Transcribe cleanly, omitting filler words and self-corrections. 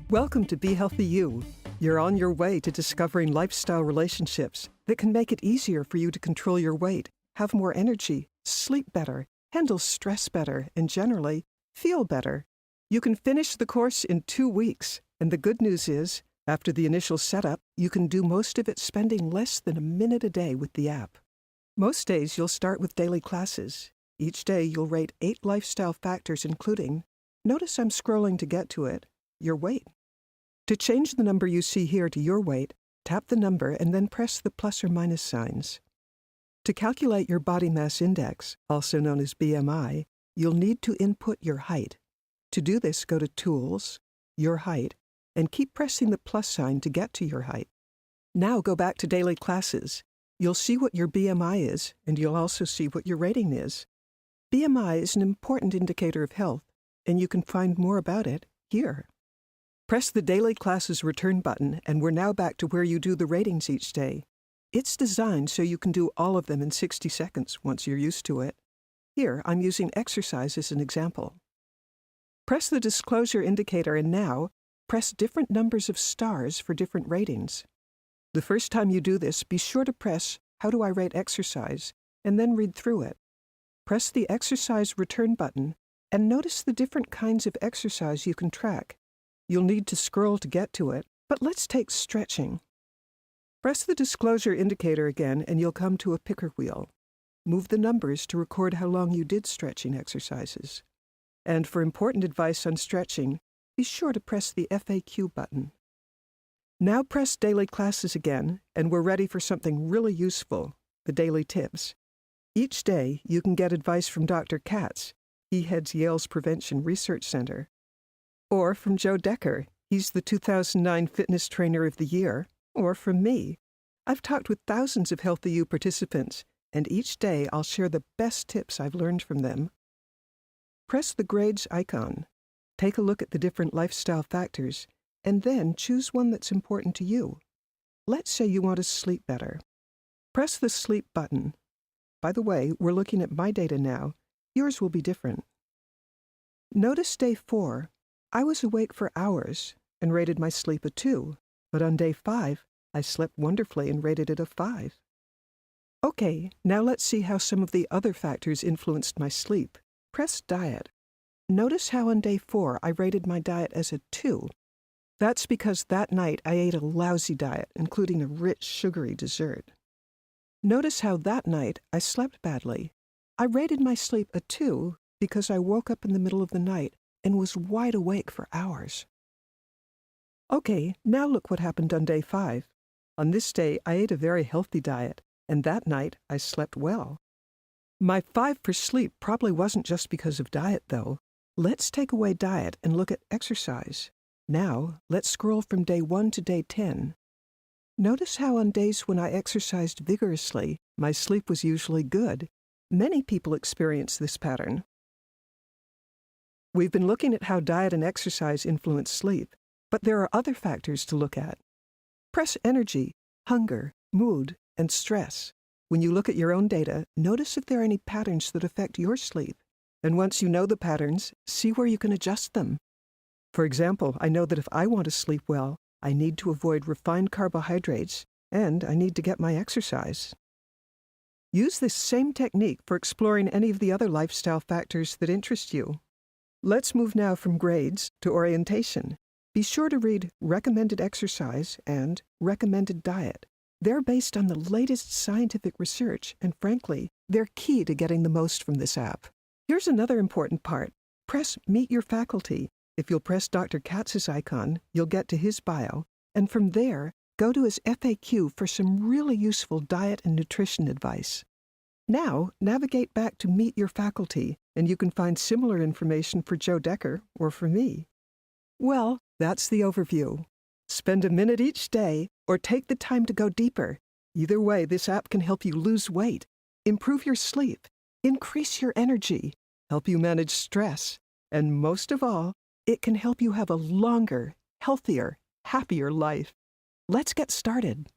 Welcome to bhealthyu. You're on your way to discovering lifestyle relationships that can make it easier for you to control your weight, have more energy, sleep better, handle stress better, and generally, feel better. You can finish the course in 2 weeks, and the good news is, after the initial setup, you can do most of it spending less than a minute a day with the app. Most days you'll start with daily classes. Each day you'll rate 8 lifestyle factors including, notice I'm scrolling to get to it, your weight. To change the number you see here to your weight, tap the number and then press the plus or minus signs. To calculate your body mass index, also known as BMI, you'll need to input your height. To do this, go to Tools, Your Height, and keep pressing the plus sign to get to your height. Now go back to daily classes. You'll see what your BMI is, and you'll also see what your rating is. BMI is an important indicator of health, and you can find more about it here. Press the Daily Classes Return button, and we're now back to where you do the ratings each day. It's designed so you can do all of them in 60 seconds once you're used to it. Here, I'm using exercise as an example. Press the disclosure indicator, and now, press different numbers of stars for different ratings. The first time you do this, be sure to press How do I rate exercise, and then read through it. Press the Exercise Return button, and notice the different kinds of exercise you can track. You'll need to scroll to get to it, but let's take stretching. Press the disclosure indicator again and you'll come to a picker wheel. Move the numbers to record how long you did stretching exercises. And for important advice on stretching, be sure to press the FAQ button. Now press Daily Classes again, and we're ready for something really useful, the Daily Tips. Each day, you can get advice from Dr. Katz. He heads Yale's Prevention Research Center. Or from Joe Decker, he's the 2009 Fitness Trainer of the Year, or from me. I've talked with thousands of bhealthyu participants, and each day I'll share the best tips I've learned from them. Press the grades icon. Take a look at the different lifestyle factors, and then choose one that's important to you. Let's say you want to sleep better. Press the Sleep button. By the way, we're looking at my data now. Yours will be different. Notice day 4. I was awake for hours and rated my sleep a 2, but on day 5, I slept wonderfully and rated it a 5. Okay, now let's see how some of the other factors influenced my sleep. Press Diet. Notice how on day 4 I rated my diet as a 2. That's because that night I ate a lousy diet, including a rich, sugary dessert. Notice how that night I slept badly. I rated my sleep a 2 because I woke up in the middle of the night and was wide awake for hours. Okay, now look what happened on day 5. On this day, I ate a very healthy diet, and that night I slept well. My 5 for sleep probably wasn't just because of diet, though. Let's take away diet and look at exercise. Now, let's scroll from day 1 to day 10. Notice how on days when I exercised vigorously, my sleep was usually good. Many people experience this pattern. We've been looking at how diet and exercise influence sleep, but there are other factors to look at. Press energy, hunger, mood, and stress. When you look at your own data, notice if there are any patterns that affect your sleep. And once you know the patterns, see where you can adjust them. For example, I know that if I want to sleep well, I need to avoid refined carbohydrates, and I need to get my exercise. Use this same technique for exploring any of the other lifestyle factors that interest you. Let's move now from grades to orientation. Be sure to read Recommended Exercise and Recommended Diet. They're based on the latest scientific research, and frankly, they're key to getting the most from this app. Here's another important part. Press Meet Your Faculty. If you'll press Dr. Katz's icon, you'll get to his bio, and from there, go to his FAQ for some really useful diet and nutrition advice. Now, navigate back to Meet Your Faculty, and you can find similar information for Joe Decker or for me. Well, that's the overview. Spend a minute each day, or take the time to go deeper. Either way, this app can help you lose weight, improve your sleep, increase your energy, help you manage stress, and most of all, it can help you have a longer, healthier, happier life. Let's get started.